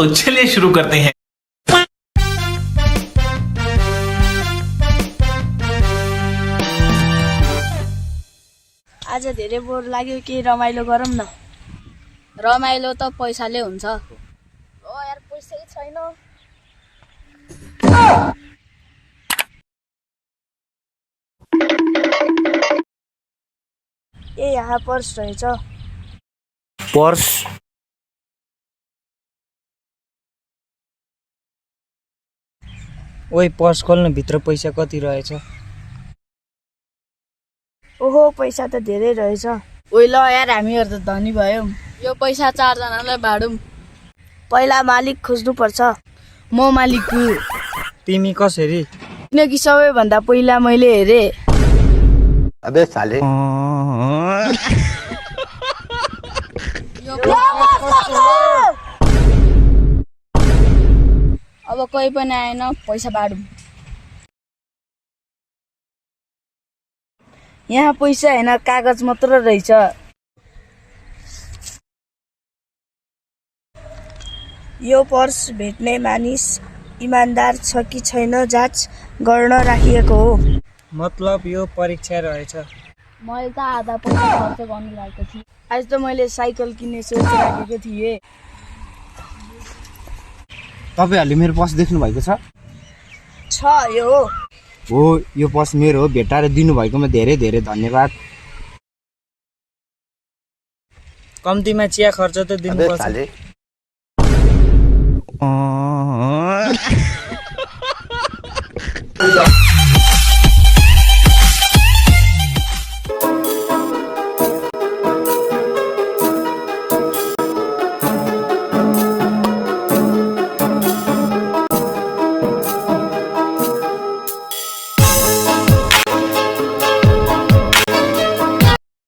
तो चलिए शुरू करते हैं। आज धेरै बोर लाग्यो कि रमाइलो गरौँ न। रमाइलो त पैसाले हुन्छ। ओ यार पैसै छैन। ए यहाँ पर्स रहेछ। पर्स ओइ पर्स खोल्न, भित्र पैसा कति रहेछ? ओहो पैसा त धेरै रहेछ। ओइ ल यार, हामीहरू त धनी भयौँ। यो पैसा 4 जनालाई बाँडौँ। पहिला मालिक खोज्नु पर्छ। म मालिक हुँ। तिमी कसरी? किनकि सबैभन्दा पहिला मैले हेरे। अबे साले अब कोही पनि आएन, पैसा बाँडौँ। यहाँ पैसा हैन, कागज मात्र रहेछ। यो पर्स भेट्ने मानिस इमान्दार छ कि छैन जाँच गर्न राखिएको हो। मतलब यो परीक्षा रहेछ। मैले त आधा पैसा खर्च गर्नु लागेको थिएँ। आज त मैले साइकल किन्ने सोच राखेको थिएँ। तपाईहरुले मेरो पर्स देख्नु भएको छ? यो हो, यो पर्स मेरो हो। भेटाएर दिनु भएकोमा धेरै धेरै धन्यवाद। कम्तीमा चिया खर्च त दिनुपर्छ। अबे साले